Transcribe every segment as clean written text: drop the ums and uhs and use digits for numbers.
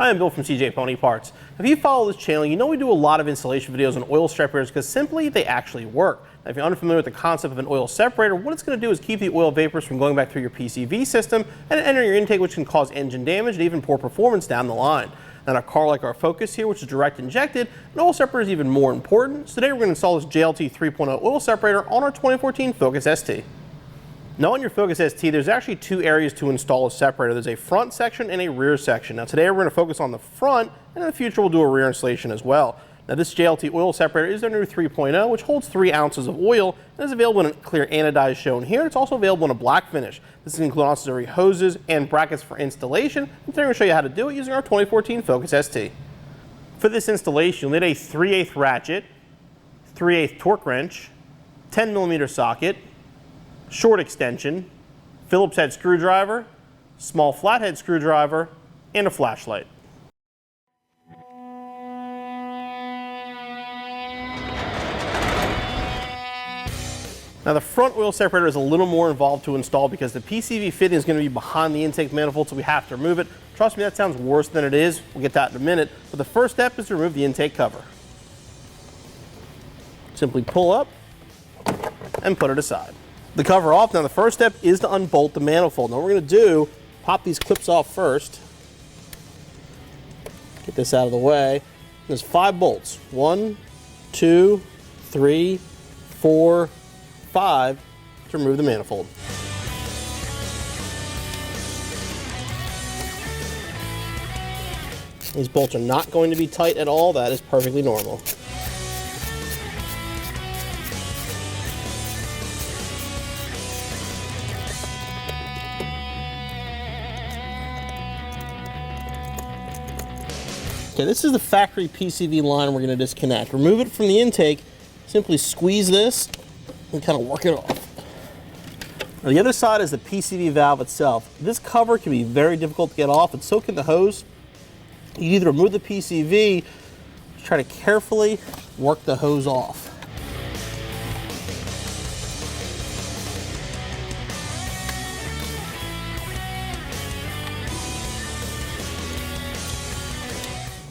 Hi, I'm Bill from CJ Pony Parts. If you follow this channel, you know we do a lot of installation videos on oil separators because simply they actually work. Now, if you're unfamiliar with the concept of an oil separator, what it's going to do is keep the oil vapors from going back through your PCV system and entering your intake, which can cause engine damage and even poor performance down the line. Now, in a car like our Focus here, which is direct injected, an oil separator is even more important. So today we're going to install this JLT 3.0 oil separator on our 2014 Focus ST. Now on your Focus ST, there's actually two areas to install a separator. There's a front section and a rear section. Now today we're going to focus on the front, and in the future we'll do a rear installation as well. Now this JLT oil separator is their new 3.0, which holds 3 ounces of oil and is available in a clear anodized shown here. It's also available in a black finish. This includes auxiliary hoses and brackets for installation. And today we're going to show you how to do it using our 2014 Focus ST. For this installation, you'll need a 3/8 ratchet, 3/8 torque wrench, 10mm socket, short extension, Phillips head screwdriver, small flathead screwdriver, and a flashlight. Now the front oil separator is a little more involved to install because the PCV fitting is going to be behind the intake manifold, so we have to remove it. Trust me, that sounds worse than it is. We'll get that in a minute. But the first step is to remove the intake cover. Simply pull up and put it aside. The cover off. Now the first step is to unbolt the manifold. Now what we're going to do, pop these clips off first. Get this out of the way. There's 5 bolts. 1, 2, 3, 4, 5 to remove the manifold. These bolts are not going to be tight at all. That is perfectly normal. Okay, this is the factory PCV line we're going to disconnect. Remove it from the intake, simply squeeze this and kind of work it off. Now the other side is the PCV valve itself. This cover can be very difficult to get off, and so can the hose. You either remove the PCV, try to carefully work the hose off.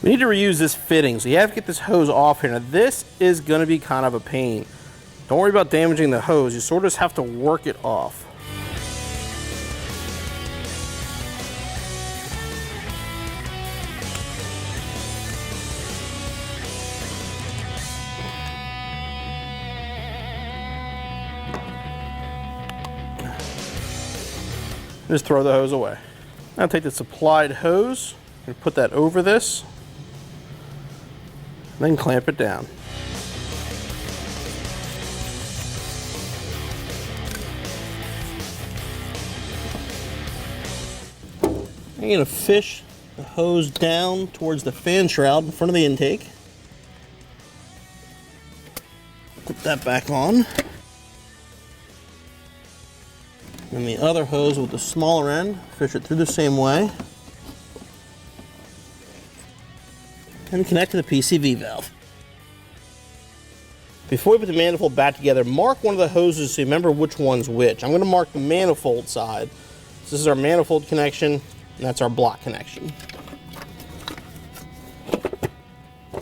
We need to reuse this fitting, so you have to get this hose off here. Now this is going to be kind of a pain. Don't worry about damaging the hose, you sort of just have to work it off. Just throw the hose away. Now take the supplied hose and put that over this. Then clamp it down. I'm going to fish the hose down towards the fan shroud in front of the intake. Put that back on. And the other hose with the smaller end, fish it through the same way. And connect to the PCV valve. Before we put the manifold back together, mark one of the hoses so you remember which one's which. I'm going to mark the manifold side. So this is our manifold connection, and that's our block connection.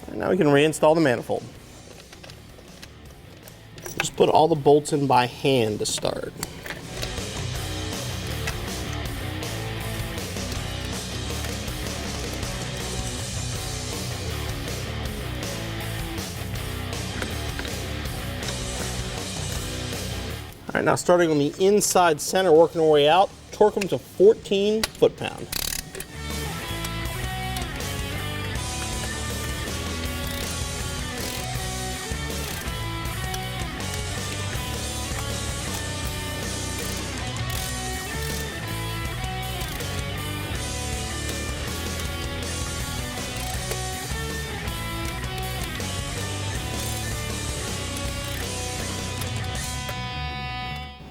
And now we can reinstall the manifold. Just put all the bolts in by hand to start. All right, now starting on the inside center, working our way out, torque them to 14 foot-pound.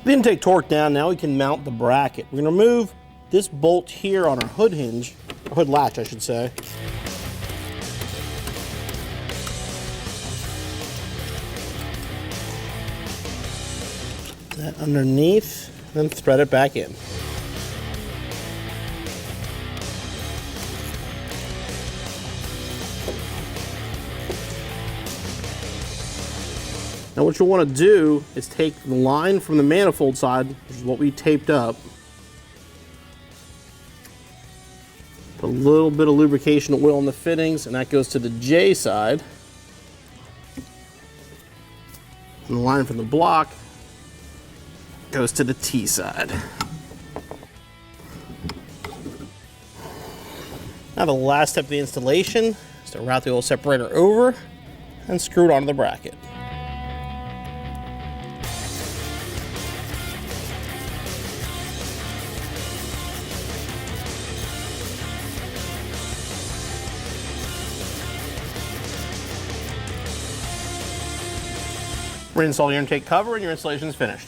The intake torque down, now we can mount the bracket. We're going to remove this bolt here on our hood hinge, or hood latch I should say. Put that underneath, then thread it back in. Now what you'll want to do is take the line from the manifold side, which is what we taped up, put a little bit of lubrication oil in the fittings, and that goes to the J side. And the line from the block goes to the T side. Now the last step of the installation is to route the oil separator over and screw it onto the bracket. Reinstall your intake cover and your installation is finished.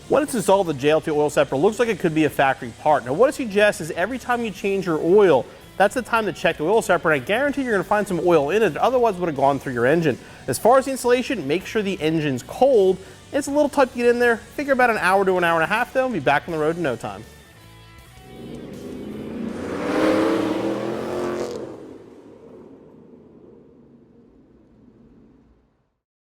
When it's installed, the JLT oil separator looks like it could be a factory part. Now what I suggest is every time you change your oil, that's the time to check the oil separator. I guarantee you're going to find some oil in it that otherwise would have gone through your engine. As far as the installation, make sure the engine's cold. It's a little tough to get in there. Figure about an hour to an hour and a half though, and be back on the road in no time.